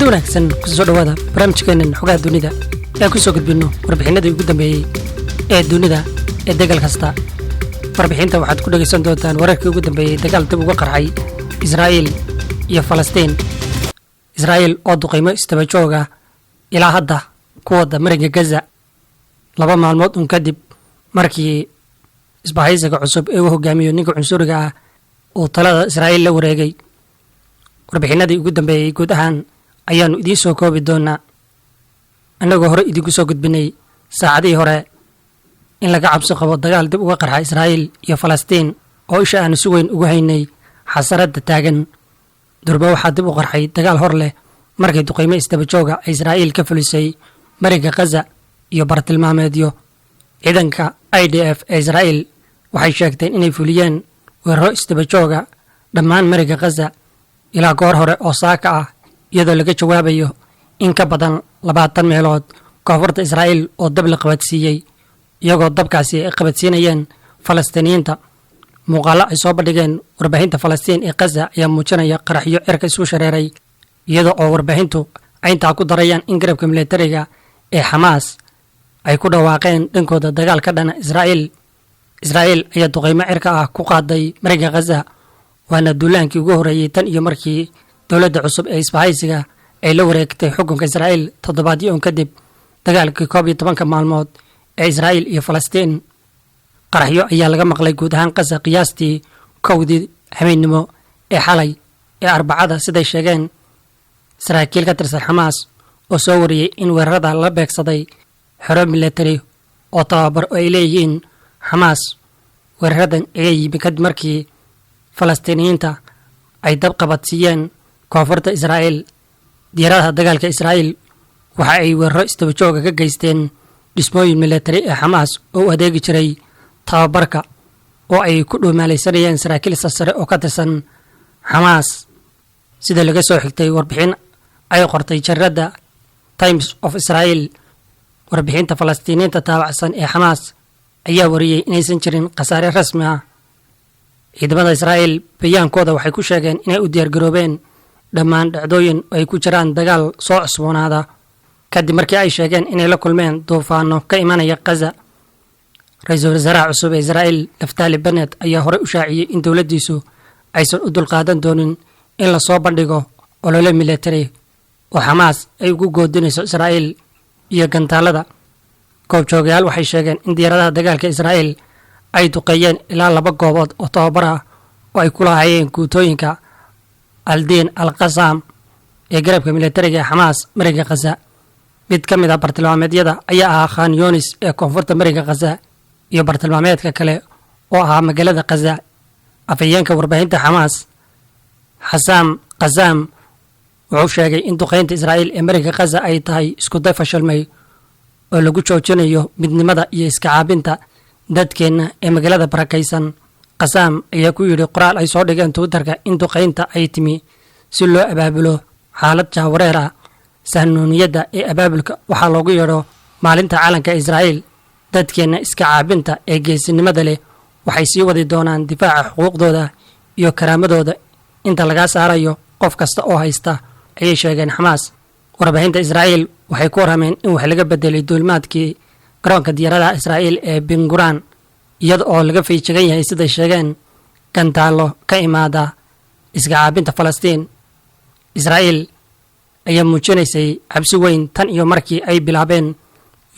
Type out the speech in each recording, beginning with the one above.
kulanti wanaagsan kusoo dhawaada barnaamijkeenan xogaha dunida ee ku soo gudbinno warbixinadii ugu dambeeyey ee dunida ee dagaal kasta. warbixinta waxaad ku dhagaysan doontaan wararkii ugu dambeeyey dagaal dib uga qarxay Israaiil iyo Falastiin. Israaiil oo duqeymo istaba jooga ilaa hadda ku wada marinka Gaza 2 maalmood kadib markii isbahaysiga cusub ee uu hogaamiyo ninka cunsuriga ah oo talada Israaiil la wareegay. warbixinadii ugu dambeeyey guud ahaan ayaanu idiin soo koobi doonaa annagoo hore idinku soo gudbinay saacadihii hore in laga cabsi qabo dagaal dib uga qarxa Israaiil iyo Falastiin oo isha aan si weyn ugu haynay xasarada taagan. durba waxaa dib u qarxay dagaal hor leh markii duqeymo istaba jooga Israaiil ka fulisay marinka Gaza iyo bartilmaameedyo. ciidanka IDF ee Israaiil waxay sheegteen inay fuliyeen weeraro istaba jooga dhammaan marinka Gaza ilaa goor hore oo saaka ah, iyadoo laga jawaabayo in ka badan 20 meelood koonfurta Israaiil oo dab la qabadsiiyey, iyagoo dabkaasi ay qabadsiinayeen Falastiiniyiinta. muuqaalo ay soo bandhigeen warbaahinta Falastiin ee Gaza ayaa muujinaya qaraxyo cirka isu shareeray, iyadoo oo warbaahintu ay intaa ku darayaan in garabka militariga ee Xamaas ay ku dhawaaqeen dhankooda dagaal ka dhana Israaiil. Israaiil ayaa duqeymo cirka ah ku qaaday marinka Gaza, waana duulaankii ugu horeeyay tan iyo markii dowladda cusub ee isbahaysiga ay la wareegtay xukunka Israaiil toddobaadyo kadib dagaalkii 12 maalmood ee Israaiil iyo Falastiin. qaraxyo ayaa laga maqlay guud ahaan Gaza qiyaastii 1 habeenimo ee xalay ee Arbacada, siday sheegeen saraakiil ka tirsan Xamaas oo soo wariyay in weerarada la beegsaday xero military oo tababar oo ay leeyihiin Xamaas. weeraradan ayaa yimid kadib markii Falastiiniyiinta ay dab qabadsiiyeen koonfurta Israaiil. diyaaradaha dagaalka Israaiil waxa ay weeraro istaba jooga ka geysteen dhismooyin military ee Xamaas oo u adeegi jiray tababarka, oo ay ku dhoomalaysanayeen saraakiil sare oo ka tirsan Xamaas. sida laga soo xigtay warbixin ay qortay jaridda Times of Israel, warbixinta Falastiiniyiinta taabacsan ee Xamaas ayaa wariyay inaysan jirin khasaare rasmi ah. ciidamada Israaiil bayaankooda waxay ku sheegeen inay u diyaargaroobeen dhammaan dhacdooyin oo ay ku jiraan dagaal soo cusboonaada kadib markii ay sheegeen inay la kulmeen duufaano ka imanaya Gaza. ra-iisul wasaaraha cusub ee Israaiil Naftali Bennett ayaa hore u shaaciyay in dowladdiisu aysan u dulqaadan doonin in la soo bandhigo olole military oo Xamaas ay ugu goodinayso Israaiil iyo Gantaalaada. goobjoogayaal waxay sheegeen in diyaaradaha dagaalka Israaiil ay duqeeyeen ilaa 2 goobood oo tababar ah oo ay ku lahaayeen guutooyinka Al-Din Al-Qassam ee garabka militariga ee Xamaas marinka Gaza. mid ka mid ah bartilmaameedyada ayaa ahaa Khan Yunis ee koonfurta marinka Gaza, iyo bartilmaameedka kale oo ahaa magaalada Gaza. afhayeenka warbaahinta Xamaas Xasam Qassam wuxuu sheegay in duqeynta Israaiil ee marinka Gaza ay tahay isku day fashilmay oo lagu joojinayo midnimada iyo iska caabinta dadkeena ee magaalada barakaysan. Qassam ayaa ku yidhi qoraal ay soo dhigeen Twitterka in duqeynta ay timi si loo abaabulo xaalad jahwareer ah. sahnuuniyadda ee abaabulka waxaa loogu yeedho maalinta calanka Israaiil. dadkeena iska caabinta ee geesinimada leh waxay sii wadi doonaan difaaca xuquuqdooda iyo karaamadooda inta laga saarayo qof kasta oo haysta, ayay sheegeen Xamaas. warbaahinta Israaiil waxay ku warrameen in wax laga bedelay duulimaadkii garoonka diyaaradaha Israaiil ee Ben Gurion, iyada oo laga feejigan yahay siday sheegeen gantaalo ka imaada iska caabinta Falastiin. Israaiil ayaa muujinaysay cabsi weyn tan iyo markii ay bilaabeen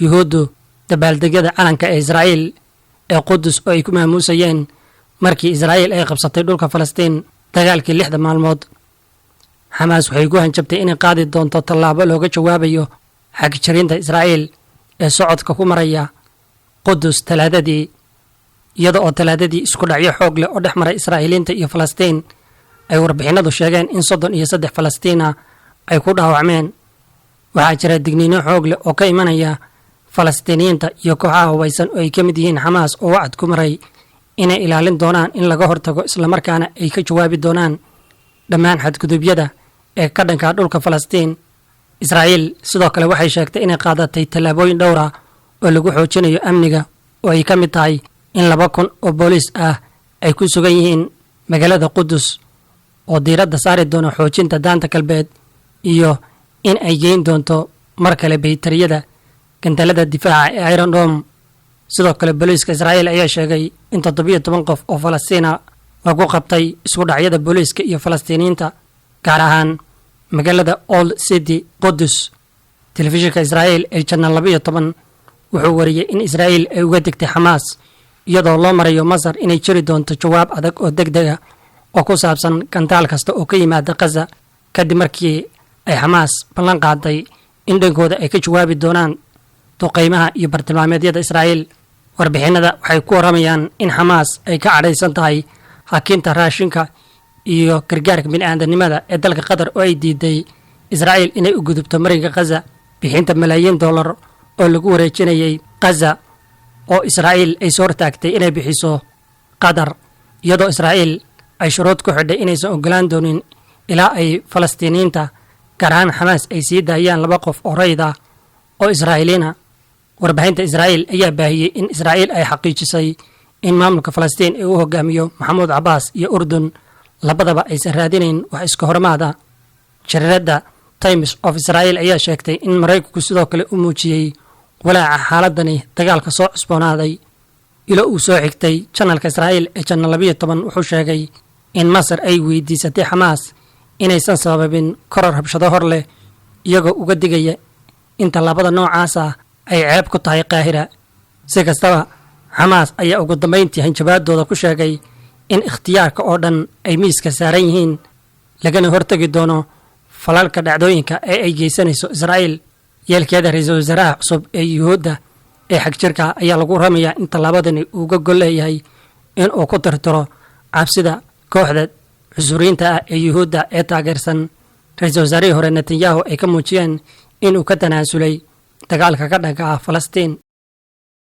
yuhuuddu dabaaldegyada calanka ee Israaiil ee Qudus oo ay ku maamuusayeen markii Israaiil ay qabsatay dhulka Falastiin dagaalkii 6 maalmood. Xamaas waxay ku hanjabtay inay qaadi doonto tallaabo looga jawaabayo xagjiriinta Israaiil ee socodka ku maraya Qudus talaadadii, iyada oo talaadadii isku dhacyo xoog leh oo dhex maray Israa'iiliinta iyo Falastiin. ay warbixinadu sheegeen in 33 Falastiina ay ku dhaawacmeen. waxaa jira digniino xoog leh oo ka imanaya Falastiiniyiinta iyo kooxaha hubeysan oo ay ka mid yihiin Xamaas oo wacd ku maray inay ilaalin doonaan in laga hortago isla markaana ay ka jawaabi doonaan dhammaan xadgudubyada ee ka dhanka dhulka Falastiin. Israaiil sidoo kale waxay sheegtay inay qaadatay tallaabooyin dhowr ah oo lagu xoojinayo amniga, oo ay ka mid tahay in 2,000 oo booliis ah ay ku sugan yihiin magaalada Qudus oo diiradda saari doona xoojinta daanta galbeed iyo in ay geyn doonto mar kale baytariyada gantaalada difaaca ee Iron Dome. sidoo kale booliiska Israa'iil ayaa sheegay in 17 qof oo Falastiina lagu qabtay isku dhacyada booliiska iyo Falastiiniinta, gaar ahaan magaalada Old City Qudus. telefishinka Israa'iil ee Channel 12 wuxuu wariyay in Israa'iil ay uga digtay Xamaas iyadoo loo marayo Masar inay jiri doonto jawaab adag oo degdeg ah oo ku saabsan gantaal kasta oo ka yimaada Gaza, kadib markii ay Xamaas ballan qaaday in dhankooda ay ka jawaabi doonaan duqeymaha iyo bartilmaameedyada Israa'iil. warbixinada waxay ku waramayaan in Xamaas ay ka cadhaysan tahay hakinta raashinka iyo gargaarka bini'aadanimada ee dalka Qatar oo ay diiday Israa'iil inay u gudubto marinka Gaza, bixinta malaayiin dollar oo lagu wareejinayay Gaza oo Israa'iil ay soo hortaagtay inay bixiso Qatar, iyadoo Israa'iil ay shuruud ku xidhay inaysan ogolaan doonin ilaa ay Falastiiniinta gaar ahaan Xamaas ay sii daayaan 2 qof oo rayid ah oo Israa'iiliina. warbaahinta Israa'iil ayaa baahiyay in Israa'iil ay xaqiijisay in maamulka Falastiin uu hogaamiyo Maxamuud Cabbaas iyo Urdun labadaba aysan raadinayn wax iska hormaada. Jariirada Times of Israel ayaa sheegtay in Mareykanku sidoo kale u muujiyay walaaca xaaladani dagaalka soo cusboonaaday. ilo uu soo xigtay channelka Israa'iil ee Channel 12 wuxuu sheegay in Masar ay weydiisatay Xamaas inaysan sababin koror rabshado hor leh, iyagoo uga digaya in tallaabada noocaas ah ay ceeb ku tahay Qaahira. si kastaba, Xamaas ayaa ugu dambeyntii hanjabaadooda ku sheegay in ikhtiyaarka oo dhan ay miiska saaran yihiin, lagana hortagi doono falalka dhacdooyinka ee ay geysanayso Israa'iil. yeelkeeda ra'iisul wasaaraha cusub ee Yuhuudda ee xagjirka ayaa lagu ramayaa in tallaabadani uu ka gol leeyahay in uu ku tirtiro cabsida kooxda cusuriinta ah ee Yuhuudda ee taageersan ra'iisul wasaarihii hore Netanyahu ay ka muujiyeen inuu ka tanaasulay dagaalka ka dhanka ah Falastiin.